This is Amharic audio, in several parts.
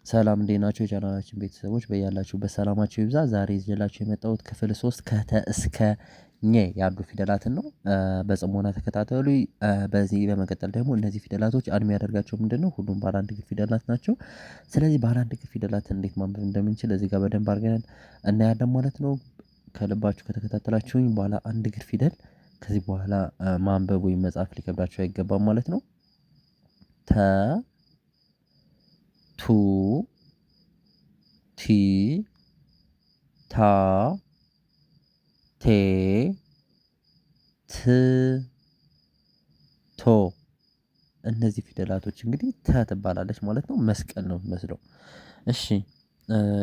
ሰላም እንዴት ናችሁ የቻናላችን ቤተሰቦች በያላችሁበት ሰላማችሁ ይብዛ። ዛሬ ይዤላችሁ የመጣሁት ክፍል 3 ከተ እስከ ኘ ያሉ ፊደላትን ነው። በጽሞና ተከታተሉ። በዚህ በመቀጠል ደግሞ እነዚህ ፊደላቶች አንድ የሚያደርጋቸው ምንድነው? ሁሉም ባለ አንድ እግር ፊደላት ናቸው። ስለዚህ ባለ አንድ እግር ፊደላትን እንዴት ማንበብ እንደምንችል እዚህ ጋር በደንብ አድርገን እናያለን ማለት ነው። ከልባችሁ ከተከታተላችሁኝ ባለ አንድ እግር ፊደል ከዚህ በኋላ ማንበብ ወይም መጻፍ ሊከብዳችሁ አይገባም ማለት ነው። ተ ቱ ቲ ታ ቴ ት ቶ እነዚህ ፊደላቶች እንግዲህ ተ ትባላለች ማለት ነው። መስቀል ነው የምመስለው። እሺ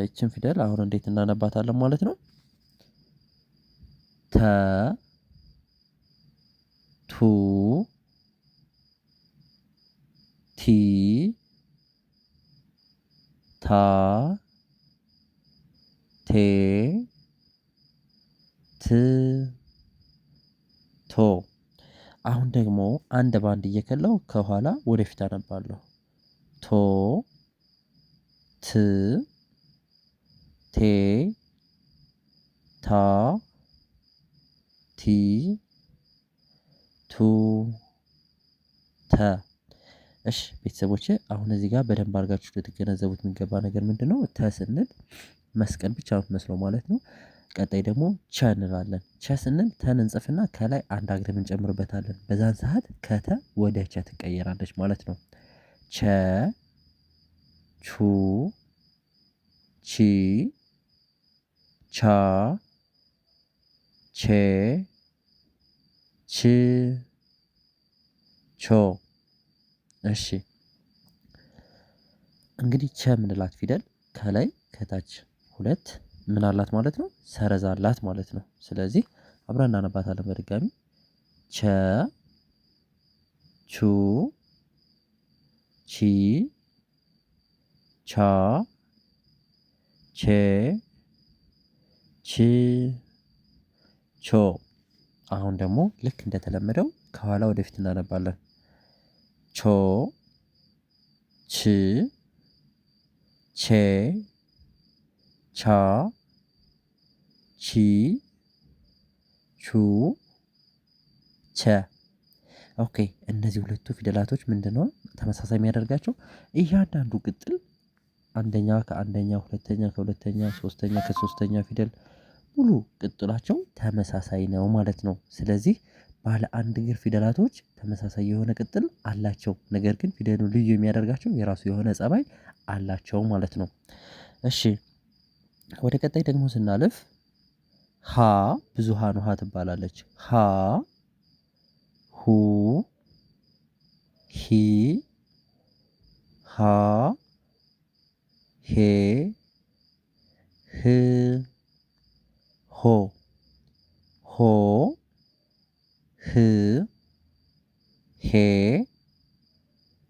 ይችን ፊደል አሁን እንዴት እናነባታለን ማለት ነው? ተ ቱ ቲ ታ ቴ ት ቶ አሁን ደግሞ አንድ ባንድ እየከላው ከኋላ ወደፊት አነባለሁ። ቶ ት ቴ ታ ቲ ቱ ተ እሺ ቤተሰቦቼ አሁን እዚህ ጋር በደንብ አድርጋችሁ ልትገነዘቡት የሚገባ ነገር ምንድነው? ተ ስንል መስቀል ብቻ ነው የምትመስለው ማለት ነው። ቀጣይ ደግሞ ቸ እንላለን። ቸ ስንል ተን እንጽፍና ከላይ አንድ አግድም እንጨምርበታለን። በዛን ሰዓት ከተ ወደ ቸ ትቀየራለች ማለት ነው። ቸ ቹ ቺ ቻ ቼ ች ቾ እሺ እንግዲህ ቸ የምንላት ፊደል ከላይ ከታች ሁለት ምን አላት ማለት ነው? ሰረዝ አላት ማለት ነው። ስለዚህ አብረን እናነባታለን በድጋሚ ቸ ቹ ቺ ቻ ቼ ች ቾ አሁን ደግሞ ልክ እንደተለመደው ከኋላ ወደፊት እናነባለን። ቾ ች ቼ ቻ ቺ ቹ ቸ ኦኬ እነዚህ ሁለቱ ፊደላቶች ምንድነው ተመሳሳይ የሚያደርጋቸው? እያንዳንዱ ቅጥል አንደኛ ከአንደኛ፣ ሁለተኛ ከሁለተኛ፣ ሶስተኛ ከሶስተኛ ፊደል ሙሉ ቅጥላቸው ተመሳሳይ ነው ማለት ነው። ስለዚህ ባለ አንድ እግር ፊደላቶች ተመሳሳይ የሆነ ቅጥል አላቸው። ነገር ግን ፊደሉን ልዩ የሚያደርጋቸው የራሱ የሆነ ፀባይ አላቸው ማለት ነው። እሺ ወደ ቀጣይ ደግሞ ስናልፍ ሀ ብዙሃን ውሃ ትባላለች። ሀ ሁ ሂ ሃ ሄ ህ ሆ ሆ ህ ሄ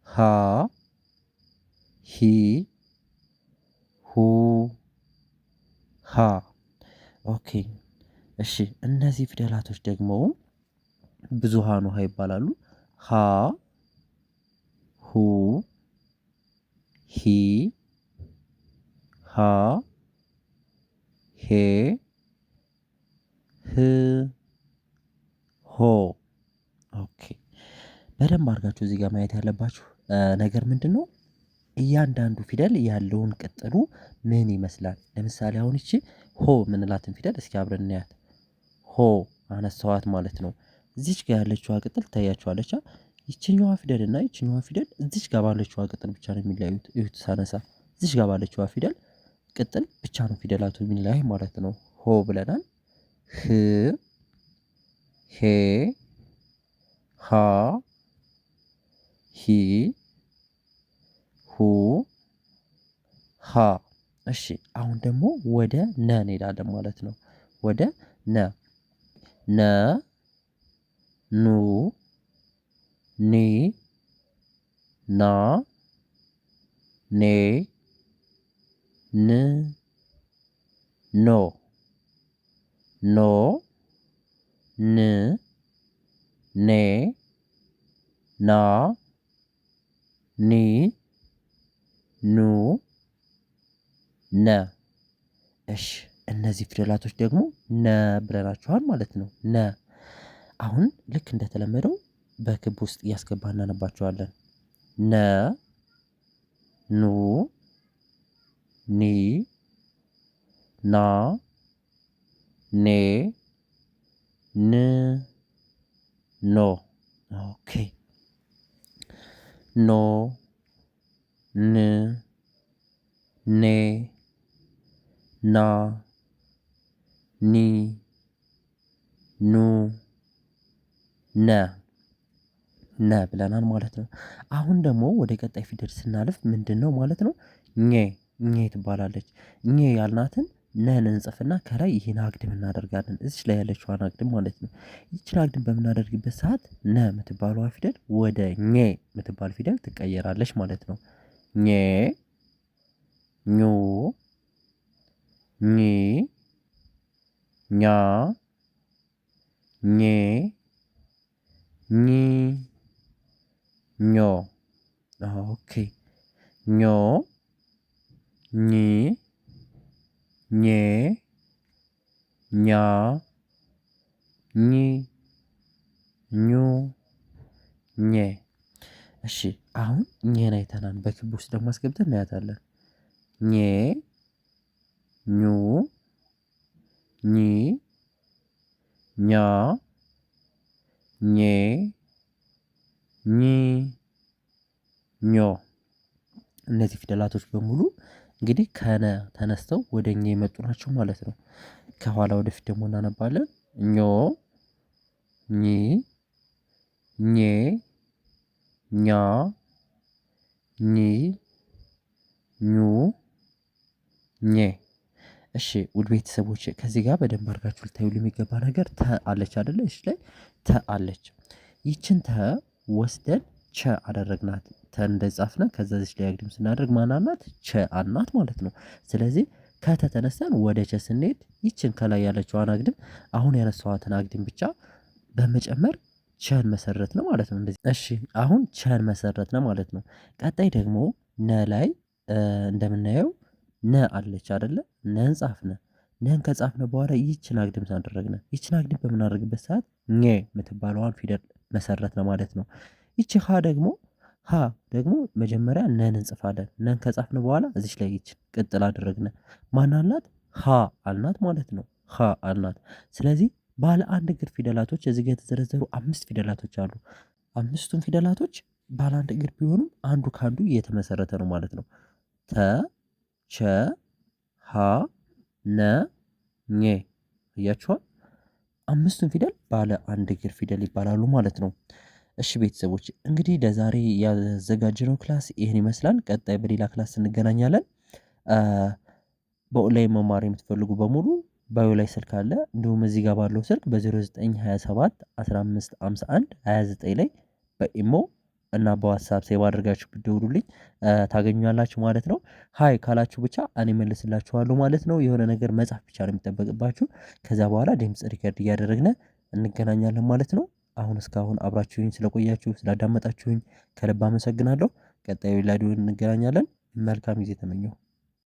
ሃ ሂ ሁ ሃ ኦኬ እሺ እነዚህ ፊደላቶች ደግሞ ብዙሃን ውሃ ይባላሉ። ሀ ሁ ሂ ሃ ሄ ህ ሆ ኦኬ በደንብ አድርጋችሁ እዚህ ጋር ማየት ያለባችሁ ነገር ምንድነው? እያንዳንዱ ፊደል ያለውን ቅጥሉ ምን ይመስላል? ለምሳሌ አሁን እቺ ሆ የምንላትን ፊደል እስኪ አብረን እናያት። ሆ አነሳኋት ማለት ነው። እዚች ጋር ያለችዋ ቅጥል ትታያችኋለች። ይችኛዋ ፊደል እና ይችኛዋ ፊደል እዚች ጋር ባለችዋ ቅጥል ብቻ ነው የሚለያዩት። እዩት ሳነሳ እዚች ጋር ባለችዋ ፊደል ቅጥል ብቻ ነው ፊደላቱ የሚለያይ ማለት ነው። ሆ ብለናል። ህ ሄ ሃ ሂ ሁ ሃ እሺ አሁን ደግሞ ወደ ነ እንሄዳለን ማለት ነው። ወደ ነ ነ ኑ ኒ ና ኔ ን ኖ ኖ ን ኔ ና ኒ ኑ ነ። እሺ እነዚህ ፊደላቶች ደግሞ ነ ብለናቸዋል ማለት ነው። ነ አሁን ልክ እንደተለመደው በክብ ውስጥ እያስገባን እናነባቸዋለን። ነ ኑ ኒ ና ኔ ን ኖ። ኦኬ ኖ ን ኔ ና ኒ ኑ ነ ብለናል ማለት ነው። አሁን ደግሞ ወደ ቀጣይ ፊደል ስናልፍ ምንድነው ማለት ነው? ኘ ትባላለች። ኘ ያልናትን ነን እንጽፍና ከላይ ይሄን አግድም እናደርጋለን እዚች ላይ ያለችዋን አግድም ማለት ነው። ይቺን አግድም በምናደርግበት ሰዓት ነ የምትባለዋ ፊደል ወደ ኘ የምትባል ፊደል ትቀየራለች ማለት ነው። ኘ ኙ ኚ ኛ ኜ ኚ ኞ። ኦኬ ኞ ኚ ኜ ኛ ኚ ኙ ኘ። እሺ አሁን ኘን አይተናል። በክብ ውስጥ ደግሞ አስገብተን እናያታለን። ኘ ኙ ኚ ኛ ኜ ኚ ኞ። እነዚህ ፊደላቶች በሙሉ እንግዲህ ከነ ተነስተው ወደ ኘ የመጡ ናቸው ማለት ነው። ከኋላ ወደፊት ደግሞ እናነባለን። ኞ ኚ ኜ ኛ ኚ ኙ ኘ። እሺ ውድ ቤተሰቦች ከዚህ ጋር በደንብ አድርጋችሁ ልታዩ የሚገባ ነገር ተ አለች አይደለ? እሺ ላይ ተ አለች። ይችን ተ ወስደን ቸ አደረግናት። ተ እንደጻፍነ ከዛ እዚች ላይ አግድም ስናደርግ ማን አልናት? ቸ አልናት ማለት ነው። ስለዚህ ከተ ተነስተን ወደ ቸ ስንሄድ ይችን ከላይ ያለችዋን አግድም አሁን ያነሳኋትን አግድም ብቻ በመጨመር ቸን መሰረት ነው ማለት ነው። እንደዚህ እሺ አሁን ቸን መሰረት ነው ማለት ነው። ቀጣይ ደግሞ ነ ላይ እንደምናየው ነ አለች አይደለ? ነን ጻፍነ። ነን ከጻፍነ በኋላ ይችን አግድም አደረግነ። ይችን አግድም በምናደርግበት ሰዓት ኘ የምትባለዋን ፊደል መሰረት ነው ማለት ነው። ይቺ ሀ ደግሞ መጀመሪያ ነን እንጽፋለን። ነን ከጻፍነ በኋላ እዚች ላይ ይችን ቅጥል አደረግነ። ማን አልናት? ሀ አልናት ማለት ነው። ሀ አልናት። ስለዚህ ባለ አንድ እግር ፊደላቶች እዚህ ጋር የተዘረዘሩ 5 ፊደላቶች አሉ። 5ቱም ፊደላቶች ባለ አንድ እግር ቢሆኑም አንዱ ከአንዱ እየተመሰረተ ነው ማለት ነው። ተ ቸ ሀ ነ ኘ። እያችኋል 5ቱም ፊደል ባለ አንድ እግር ፊደል ይባላሉ ማለት ነው። እሺ ቤተሰቦች እንግዲህ ለዛሬ ያዘጋጀነው ክላስ ይህን ይመስላል። ቀጣይ በሌላ ክላስ እንገናኛለን። በኦንላይን መማር የምትፈልጉ በሙሉ ባዮ ላይ ስልክ አለ። እንዲሁም እዚህ ጋር ባለው ስልክ በ0927 15 51 29 ላይ በኢሞ እና በዋትሳፕ ሴቭ አድርጋችሁ ብትደውሉልኝ ታገኙኛላችሁ ማለት ነው። ሀይ ካላችሁ ብቻ እኔ መልስላችኋለሁ ማለት ነው። የሆነ ነገር መጻፍ ብቻ ነው የሚጠበቅባችሁ። ከዛ በኋላ ድምጽ ሪከርድ እያደረግን እንገናኛለን ማለት ነው። አሁን እስካሁን አብራችሁኝ ስለቆያችሁ ስላዳመጣችሁኝ ከልብ አመሰግናለሁ። ቀጣዩ ቪዲዮ እንገናኛለን። መልካም ጊዜ ተመኘሁ።